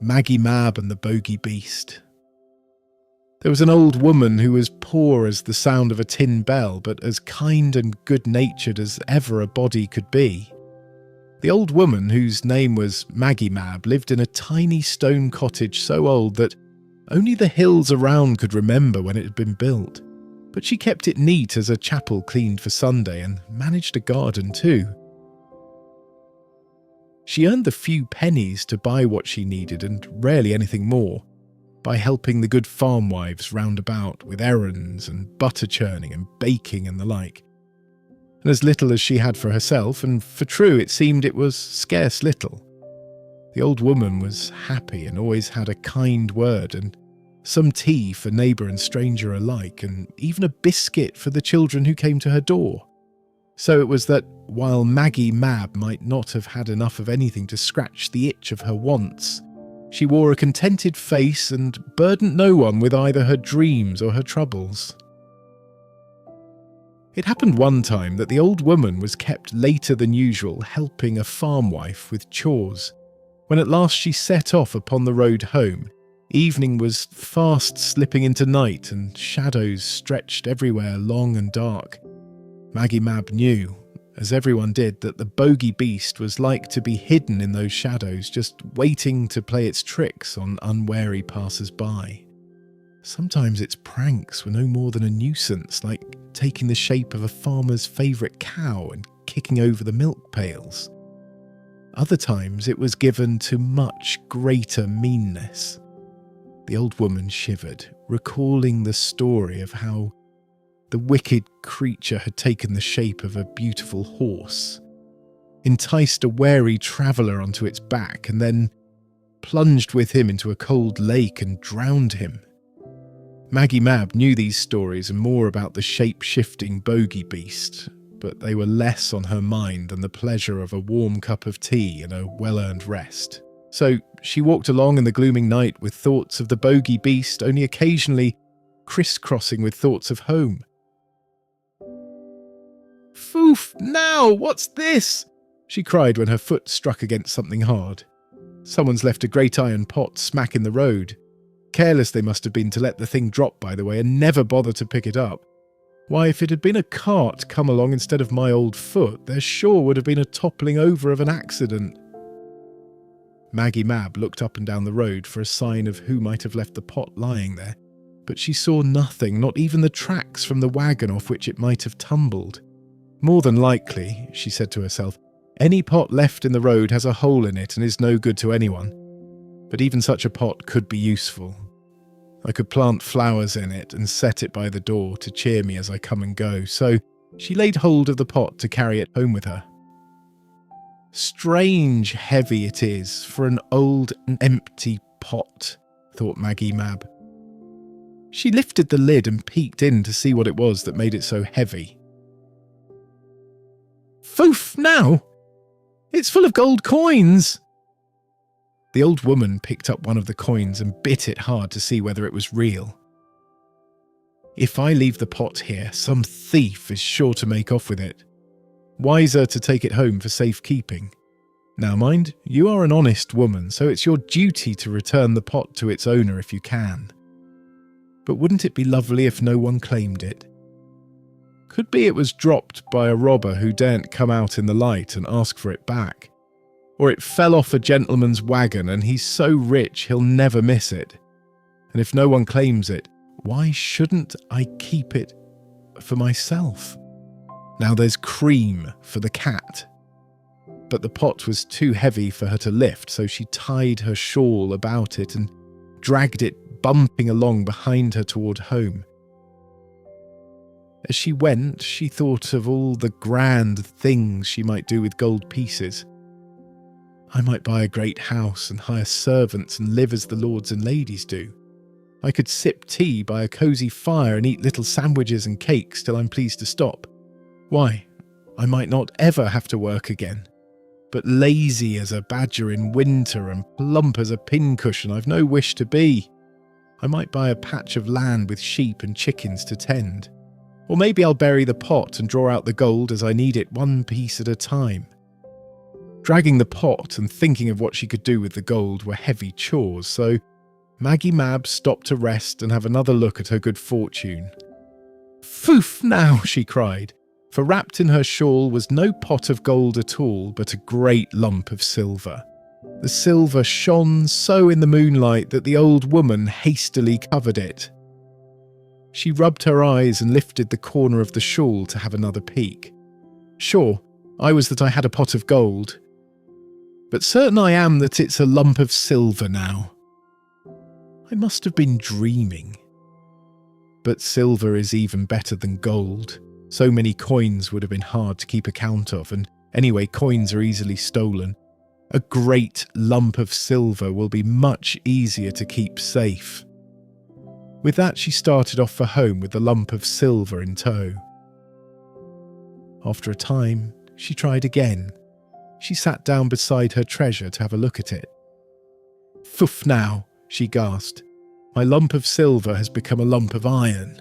Maggie Mab and the Bogey Beast. There was an old woman who was poor as the sound of a tin bell, but as kind and good-natured as ever a body could be. The old woman, whose name was Maggie Mab, lived in a tiny stone cottage so old that only the hills around could remember when it had been built. But she kept it neat as a chapel cleaned for Sunday and managed a garden too. She earned the few pennies to buy what she needed and rarely anything more, by helping the good farm wives round about with errands and butter churning and baking and the like. And as little as she had for herself, and for true it seemed it was scarce little. The old woman was happy and always had a kind word and some tea for neighbour and stranger alike, and even a biscuit for the children who came to her door. So it was that, while Maggie Mab might not have had enough of anything to scratch the itch of her wants, she wore a contented face and burdened no one with either her dreams or her troubles. It happened one time that the old woman was kept later than usual helping a farm wife with chores. When at last she set off upon the road home, evening was fast slipping into night and shadows stretched everywhere long and dark. Maggie Mab knew, as everyone did, that the Bogey Beast was like to be hidden in those shadows, just waiting to play its tricks on unwary passers-by. Sometimes its pranks were no more than a nuisance, like taking the shape of a farmer's favourite cow and kicking over the milk pails. Other times it was given to much greater meanness. The old woman shivered, recalling the story of how the wicked creature had taken the shape of a beautiful horse, enticed a wary traveller onto its back, and then plunged with him into a cold lake and drowned him. Maggie Mab knew these stories and more about the shape-shifting Bogey Beast, but they were less on her mind than the pleasure of a warm cup of tea and a well-earned rest. So she walked along in the glooming night with thoughts of the Bogey Beast, only occasionally crisscrossing with thoughts of home. "Foof, now, what's this?" she cried when her foot struck against something hard. Someone's left a great iron pot smack in the road. Careless they must have been to let the thing drop, by the way, and never bother to pick it up. Why, if it had been a cart come along instead of my old foot, there sure would have been a toppling over of an accident. Maggie Mab looked up and down the road for a sign of who might have left the pot lying there, but she saw nothing, not even the tracks from the wagon off which it might have tumbled. More than likely, she said to herself, any pot left in the road has a hole in it and is no good to anyone. But even such a pot could be useful. I could plant flowers in it and set it by the door to cheer me as I come and go, so she laid hold of the pot to carry it home with her. Strange heavy it is for an old and empty pot, thought Maggie Mab. She lifted the lid and peeked in to see what it was that made it so heavy. Foof now! It's full of gold coins! The old woman picked up one of the coins and bit it hard to see whether it was real. If I leave the pot here, some thief is sure to make off with it. Wiser to take it home for safekeeping. Now mind, you are an honest woman, so it's your duty to return the pot to its owner if you can. But wouldn't it be lovely if no one claimed it? Could be it was dropped by a robber who daren't come out in the light and ask for it back. Or it fell off a gentleman's wagon and he's so rich he'll never miss it. And if no one claims it, why shouldn't I keep it for myself? Now there's cream for the cat. But the pot was too heavy for her to lift, so she tied her shawl about it and dragged it bumping along behind her toward home. As she went, she thought of all the grand things she might do with gold pieces. I might buy a great house and hire servants and live as the lords and ladies do. I could sip tea by a cosy fire and eat little sandwiches and cakes till I'm pleased to stop. Why, I might not ever have to work again. But lazy as a badger in winter and plump as a pincushion I've no wish to be. I might buy a patch of land with sheep and chickens to tend. Or maybe I'll bury the pot and draw out the gold as I need it, one piece at a time. Dragging the pot and thinking of what she could do with the gold were heavy chores, so Maggie Mab stopped to rest and have another look at her good fortune. "Foof now," she cried, for wrapped in her shawl was no pot of gold at all, but a great lump of silver. The silver shone so in the moonlight that the old woman hastily covered it. She rubbed her eyes and lifted the corner of the shawl to have another peek. "Sure, I was that I had a pot of gold, but certain I am that it's a lump of silver now. I must have been dreaming. But silver is even better than gold. So many coins would have been hard to keep account of, and anyway, coins are easily stolen. A great lump of silver will be much easier to keep safe." With that, she started off for home with the lump of silver in tow. After a time, she tried again. She sat down beside her treasure to have a look at it. "Foof now," she gasped. "My lump of silver has become a lump of iron."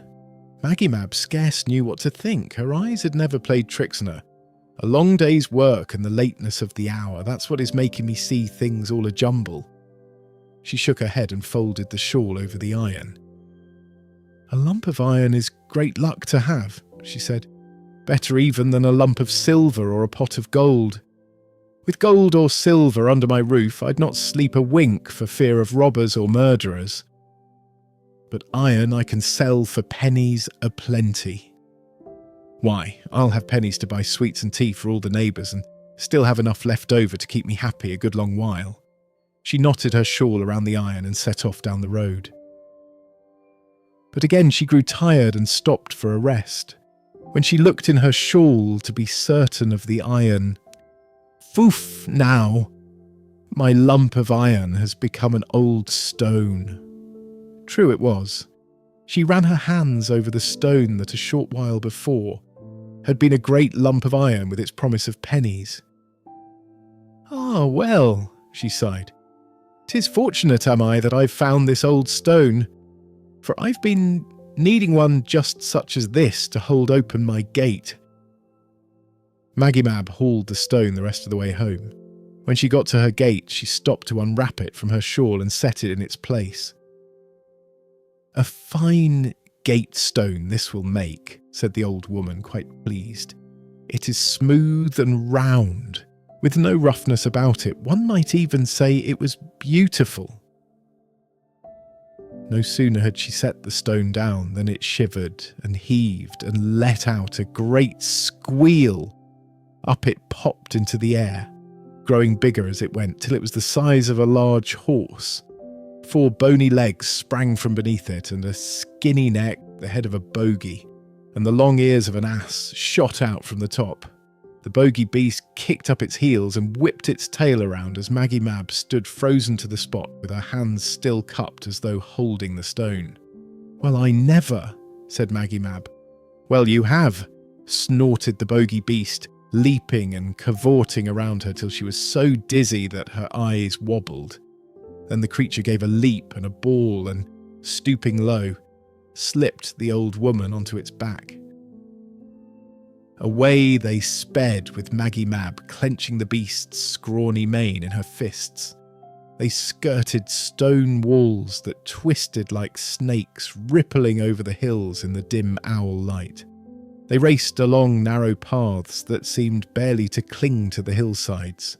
Maggie Mab scarce knew what to think. Her eyes had never played tricks on her. A long day's work and the lateness of the hour, that's what is making me see things all a jumble. She shook her head and folded the shawl over the iron. "A lump of iron is great luck to have," she said. "Better even than a lump of silver or a pot of gold. With gold or silver under my roof, I'd not sleep a wink for fear of robbers or murderers. But iron I can sell for pennies aplenty. Why, I'll have pennies to buy sweets and tea for all the neighbours and still have enough left over to keep me happy a good long while." She knotted her shawl around the iron and set off down the road. But again she grew tired and stopped for a rest. When she looked in her shawl to be certain of the iron, "Foof now! My lump of iron has become an old stone." True it was. She ran her hands over the stone that a short while before had been a great lump of iron with its promise of pennies. "Ah, well," she sighed. "'Tis fortunate, am I, that I've found this old stone, for I've been needing one just such as this to hold open my gate." Maggie Mab hauled the stone the rest of the way home. When she got to her gate, she stopped to unwrap it from her shawl and set it in its place. "A fine gate stone this will make," said the old woman, quite pleased. "It is smooth and round, with no roughness about it. One might even say it was beautiful." No sooner had she set the stone down than it shivered and heaved and let out a great squeal. Up it popped into the air, growing bigger as it went, till it was the size of a large horse. 4 bony legs sprang from beneath it, and a skinny neck, the head of a bogey, and the long ears of an ass shot out from the top. The Bogey Beast kicked up its heels and whipped its tail around as Maggie Mab stood frozen to the spot with her hands still cupped as though holding the stone. "Well, I never," said Maggie Mab. "Well, you have," snorted the Bogey Beast, leaping and cavorting around her till she was so dizzy that her eyes wobbled. Then the creature gave a leap and a bawl and, stooping low, slipped the old woman onto its back. Away they sped with Maggie Mab clenching the beast's scrawny mane in her fists. They skirted stone walls that twisted like snakes rippling over the hills in the dim owl light. They raced along narrow paths that seemed barely to cling to the hillsides.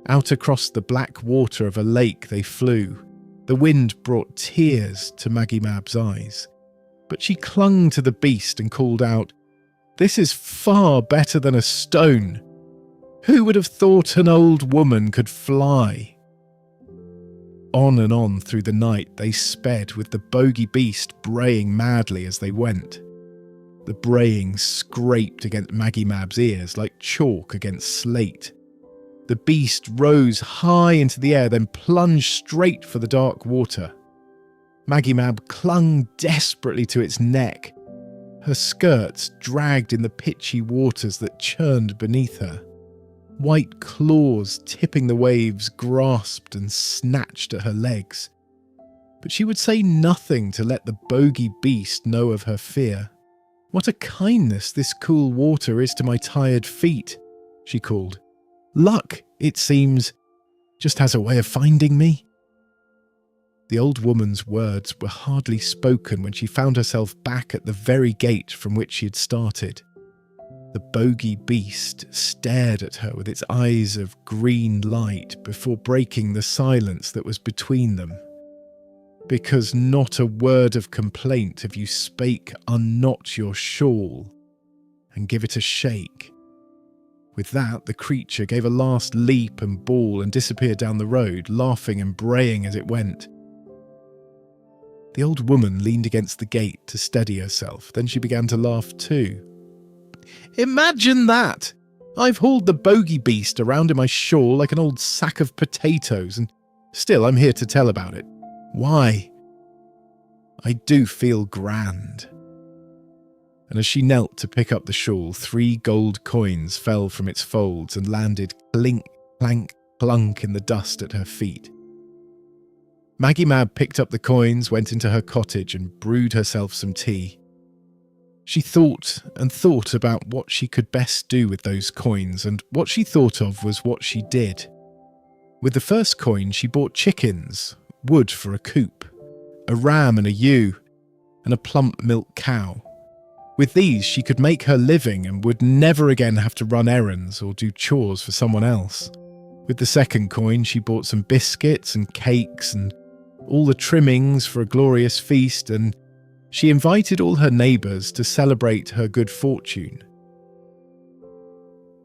Out across the black water of a lake they flew. The wind brought tears to Maggie Mab's eyes. But she clung to the beast and called out, "This is far better than a stone. Who would have thought an old woman could fly?" On and on through the night they sped with the Bogey Beast braying madly as they went. The braying scraped against Maggie Mab's ears like chalk against slate. The beast rose high into the air, then plunged straight for the dark water. Maggie Mab clung desperately to its neck. Her skirts dragged in the pitchy waters that churned beneath her. White claws tipping the waves grasped and snatched at her legs. But she would say nothing to let the Bogey Beast know of her fear. "What a kindness this cool water is to my tired feet," she called. Luck, it seems, just has a way of finding me." The old woman's words were hardly spoken when she found herself back at the very gate from which she had started. The Bogey Beast stared at her with its eyes of green light before breaking the silence that was between them. "Because not a word of complaint if you spake unknot your shawl, and give it a shake." With that, the creature gave a last leap and bawl and disappeared down the road, laughing and braying as it went. The old woman leaned against the gate to steady herself. Then she began to laugh too. "Imagine that! I've hauled the Bogey Beast around in my shawl like an old sack of potatoes, and still I'm here to tell about it. Why? I do feel grand." And as she knelt to pick up the shawl, 3 gold coins fell from its folds and landed clink, clank, clunk in the dust at her feet. Maggie Mab picked up the coins, went into her cottage and brewed herself some tea. She thought and thought about what she could best do with those coins, and what she thought of was what she did. With the first coin she bought chickens, wood for a coop, a ram and a ewe, and a plump milk cow. With these she could make her living and would never again have to run errands or do chores for someone else. With the second coin she bought some biscuits and cakes and all the trimmings for a glorious feast, and she invited all her neighbours to celebrate her good fortune.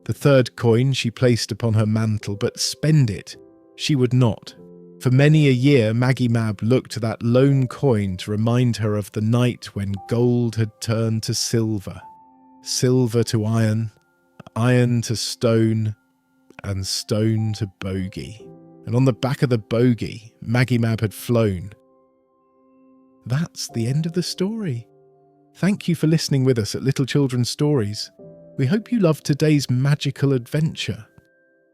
The third coin she placed upon her mantle, but spend it she would not. For many a year Maggie Mab looked to that lone coin to remind her of the night when gold had turned to silver, silver to iron, iron to stone, and stone to bogey. And on the back of the bogey, Maggie Mab had flown. That's the end of the story. Thank you for listening with us at Little Children's Stories. We hope you loved today's magical adventure.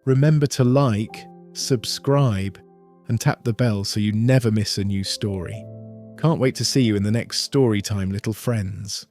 Remember to like, subscribe, and tap the bell so you never miss a new story. Can't wait to see you in the next story time, little friends.